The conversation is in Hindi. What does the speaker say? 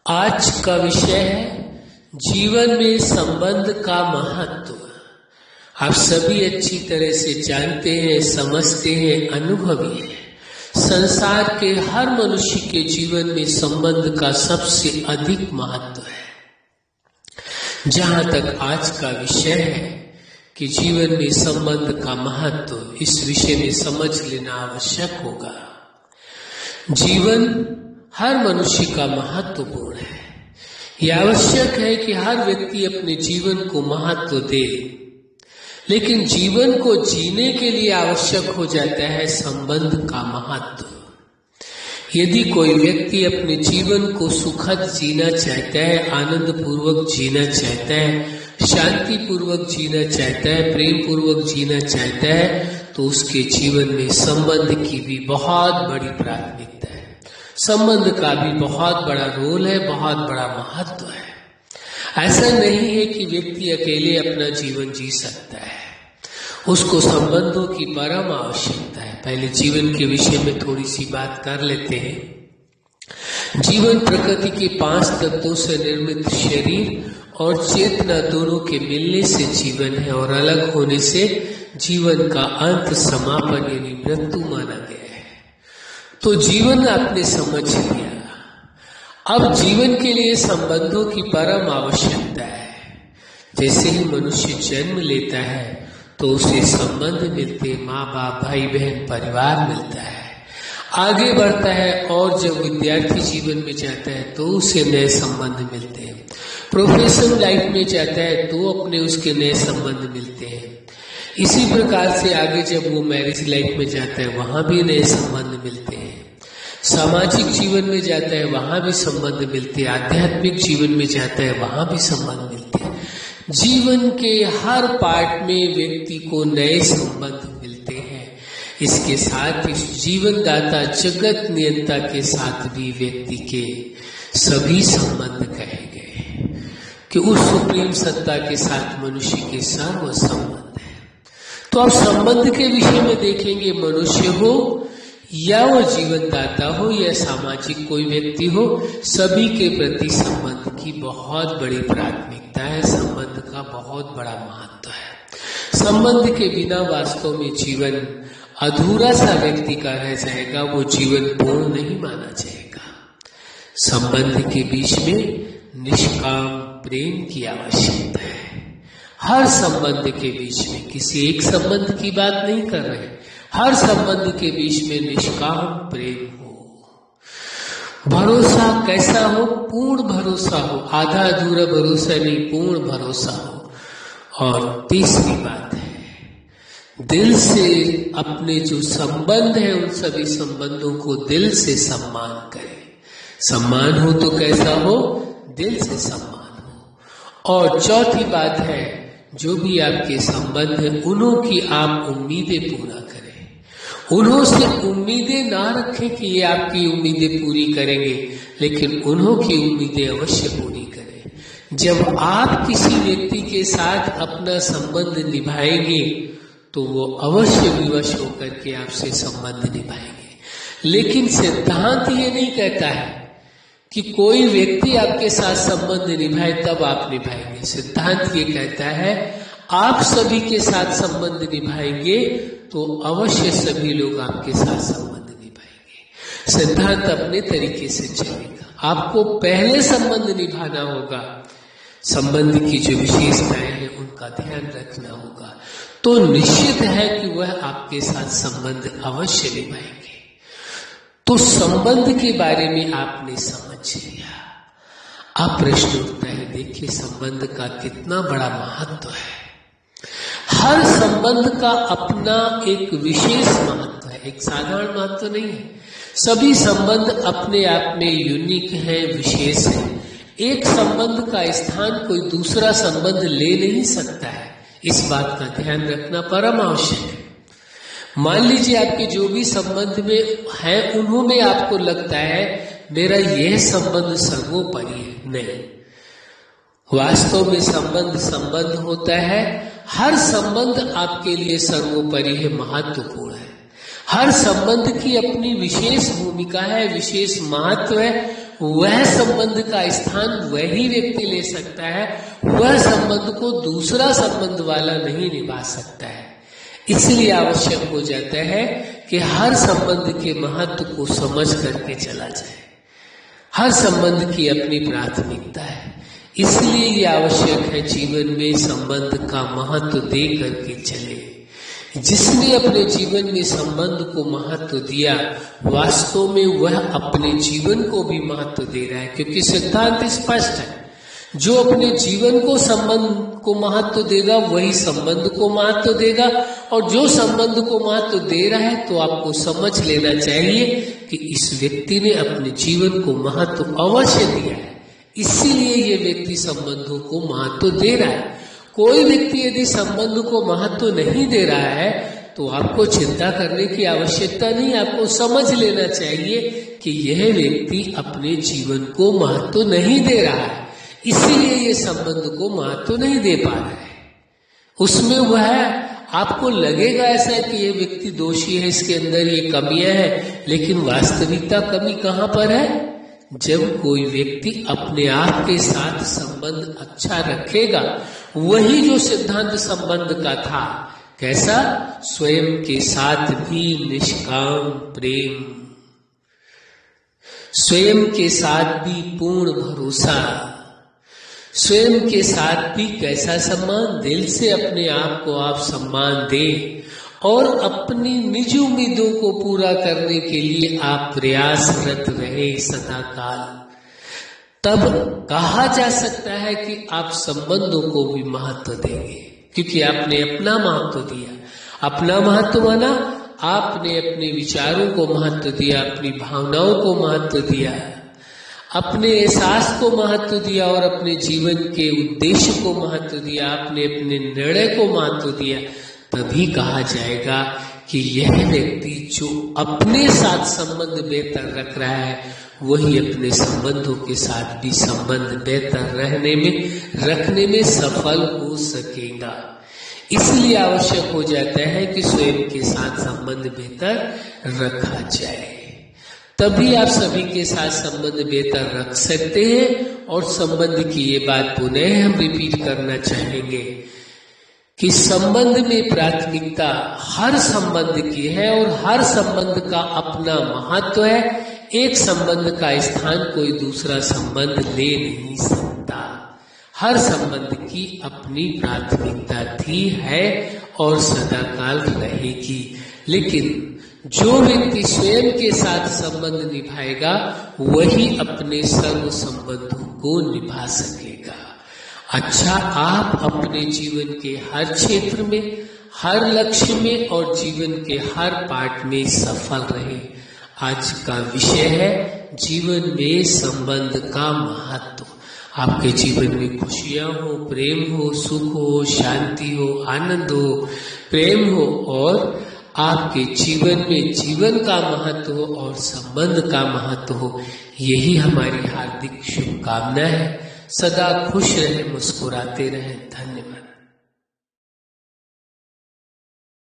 आज का विषय है जीवन में संबंध का महत्व। आप सभी अच्छी तरह से जानते हैं, समझते हैं, अनुभवी हैं। संसार के हर मनुष्य के जीवन में संबंध का सबसे अधिक महत्व है। जहां तक आज का विषय है कि जीवन में संबंध का महत्व, इस विषय में समझ लेना आवश्यक होगा। जीवन हर मनुष्य का महत्वपूर्ण है। यह आवश्यक है कि हर व्यक्ति अपने जीवन को महत्व दे, लेकिन जीवन को जीने के लिए आवश्यक हो जाता है संबंध का महत्व। यदि कोई व्यक्ति अपने जीवन को सुखद जीना चाहता है, आनंद पूर्वक जीना चाहता है, शांति पूर्वक जीना चाहता है, प्रेम पूर्वक जीना चाहता है, तो उसके जीवन में संबंध की भी बहुत बड़ी प्राथमिकता है। संबंध का भी बहुत बड़ा रोल है, बहुत बड़ा महत्व है। ऐसा नहीं है कि व्यक्ति अकेले अपना जीवन जी सकता है, उसको संबंधों की परम आवश्यकता है। पहले जीवन के विषय में थोड़ी सी बात कर लेते हैं। जीवन प्रकृति के 5 तत्वों से निर्मित शरीर और चेतना दोनों के मिलने से जीवन है, और अलग होने से जीवन का अंत, समापन यानी मृत्यु माना गया है। तो जीवन आपने समझ लिया। अब जीवन के लिए संबंधों की परम आवश्यकता है। जैसे ही मनुष्य जन्म लेता है तो उसे संबंध मिलते, माँ बाप, भाई बहन, परिवार मिलता है। आगे बढ़ता है और जब विद्यार्थी जीवन में जाता है तो उसे नए संबंध मिलते हैं। प्रोफेशनल लाइफ में जाता है तो अपने उसके नए संबंध मिलते हैं। इसी प्रकार से आगे जब वो मैरिज लाइफ में जाता है वहां भी नए संबंध मिलते हैं। सामाजिक जीवन में जाता है वहां भी संबंध मिलते हैं। आध्यात्मिक जीवन में जाता है वहां भी संबंध मिलते हैं। जीवन के हर पार्ट में व्यक्ति को नए संबंध मिलते हैं। इसके साथ इस जीवन दाता, जगत नियंता के साथ भी व्यक्ति के सभी संबंध कहे गए कि उस सुप्रीम सत्ता के साथ मनुष्य के सर्व संबंध है। तो अब संबंध के विषय में देखेंगे। मनुष्य हो या वो जीवन दाता हो या सामाजिक कोई व्यक्ति हो, सभी के प्रति संबंध की बहुत बड़ी प्राथमिकता है। संबंध का बहुत बड़ा महत्व है। संबंध के बिना वास्तव में जीवन अधूरा सा व्यक्ति का रह जाएगा, वो जीवन पूर्ण नहीं माना जाएगा। संबंध के बीच में निष्काम प्रेम की आवश्यकता है। हर संबंध के बीच में, किसी एक संबंध की बात नहीं कर रहे, हर संबंध के बीच में निष्काम प्रेम हो। भरोसा कैसा हो? पूर्ण भरोसा हो। आधा अधूरा भरोसा नहीं, पूर्ण भरोसा हो। और तीसरी बात है, दिल से अपने जो संबंध है उन सभी संबंधों को दिल से सम्मान करें। सम्मान हो तो कैसा हो? दिल से सम्मान हो। और चौथी बात है, जो भी आपके संबंध है उन्हों की आप उम्मीदें पूरा करें। उन्हों से उम्मीदें ना रखें कि ये आपकी उम्मीदें पूरी करेंगे, लेकिन उन्हों की उम्मीदें अवश्य पूरी करें। जब आप किसी व्यक्ति के साथ अपना संबंध निभाएंगे तो वो अवश्य विवश होकर के आपसे संबंध निभाएंगे। लेकिन सिद्धांत ये नहीं कहता है कि कोई व्यक्ति आपके साथ संबंध निभाए तब आप निभाएंगे। सिद्धांत ये कहता है आप सभी के साथ संबंध निभाएंगे तो अवश्य सभी लोग आपके साथ संबंध निभाएंगे। सिद्धांत अपने तरीके से चलेगा। आपको पहले संबंध निभाना होगा, संबंध की जो विशेषताएं हैं उनका ध्यान रखना होगा, तो निश्चित है कि वह आपके साथ संबंध अवश्य निभाएंगे। तो संबंध के बारे में आपने समझ लिया। अब प्रश्न उठता है, देखिए संबंध का कितना बड़ा महत्व है। हर संबंध का अपना एक विशेष महत्व है, एक साधारण महत्व नहीं है। सभी संबंध अपने आप में यूनिक है, विशेष है। एक संबंध का स्थान कोई दूसरा संबंध ले नहीं सकता है। इस बात का ध्यान रखना परम आवश्यक है। मान लीजिए आपके जो भी संबंध में है उन्होंने आपको लगता है मेरा यह संबंध सर्वोपरि है, नहीं। वास्तव में संबंध होता है। हर संबंध आपके लिए सर्वोपरि है, महत्वपूर्ण है। हर संबंध की अपनी विशेष भूमिका है, विशेष महत्व है, वह संबंध का स्थान वही व्यक्ति ले सकता है, वह संबंध को दूसरा संबंध वाला नहीं निभा सकता है। इसलिए आवश्यक हो जाता है कि हर संबंध के महत्व को समझ करके चला जाए। हर संबंध की अपनी प्राथमिकता है, इसलिए ये आवश्यक है जीवन में संबंध का महत्व दे करके चले। जिसने अपने जीवन में संबंध को महत्व दिया, वास्तव में वह अपने जीवन को भी महत्व दे रहा है, क्योंकि सिद्धांत स्पष्ट है, जो अपने जीवन को संबंध को महत्व देगा वही संबंध को महत्व देगा, और जो संबंध को महत्व दे रहा है तो आपको समझ लेना चाहिए कि इस व्यक्ति ने अपने जीवन को महत्व अवश्य दिया है, इसीलिए ये व्यक्ति संबंधों को महत्व दे रहा है। कोई व्यक्ति यदि संबंध को महत्व नहीं दे रहा है तो आपको चिंता करने की आवश्यकता नहीं, आपको समझ लेना चाहिए कि यह व्यक्ति अपने जीवन को महत्व नहीं दे रहा है, इसीलिए ये संबंध को महत्व नहीं दे पा रहा है। उसमें वह आपको लगेगा ऐसा कि ये व्यक्ति दोषी है, इसके अंदर ये कमियां हैं, लेकिन वास्तविकता कमी कहाँ पर है? जब कोई व्यक्ति अपने आप के साथ संबंध अच्छा रखेगा, वही जो सिद्धांत संबंध का था, कैसा? स्वयं के साथ भी निष्काम प्रेम, स्वयं के साथ भी पूर्ण भरोसा, स्वयं के साथ भी कैसा सम्मान? दिल से अपने आप को आप सम्मान दें और अपनी निज उम्मीदों को पूरा करने के लिए आप प्रयासरत रहे सदा काल। तब कहा जा सकता है कि आप संबंधों को भी महत्व देंगे, क्योंकि आपने अपना महत्व दिया। अपना महत्व माना आपने अपने विचारों को महत्व दिया, अपनी भावनाओं को महत्व दिया, अपने एहसास को महत्व दिया और अपने जीवन के उद्देश्य को महत्व दिया, आपने अपने निर्णय को महत्व दिया। तभी कहा जाएगा कि यह व्यक्ति जो अपने साथ संबंध बेहतर रख रहा है, वही अपने संबंधों के साथ भी संबंध बेहतर रखने में सफल हो सकेगा। इसलिए आवश्यक हो जाता है कि स्वयं के साथ संबंध बेहतर रखा जाए, तभी आप सभी के साथ संबंध बेहतर रख सकते हैं। और संबंध की ये बात पुनः हम रिपीट करना चाहेंगे कि संबंध में प्राथमिकता हर संबंध की है और हर संबंध का अपना महत्व है। एक संबंध का स्थान कोई दूसरा संबंध ले नहीं सकता। हर संबंध की अपनी प्राथमिकता थी, है और सदाकाल रहेगी। लेकिन जो व्यक्ति स्वयं के साथ संबंध निभाएगा, वही अपने सर्व संबंधों को निभा सकेगा। अच्छा, आप अपने जीवन के हर क्षेत्र में, हर लक्ष्य में और जीवन के हर पार्ट में सफल रहे। आज का विषय है जीवन में संबंध का महत्व। आपके जीवन में खुशियां हो, प्रेम हो, सुख हो, शांति हो, आनंद हो, प्रेम हो और आपके जीवन में जीवन का महत्व हो और संबंध का महत्व हो। यही हमारी हार्दिक शुभकामना है। सदा खुश रहे, मुस्कुराते रहे। धन्यवाद।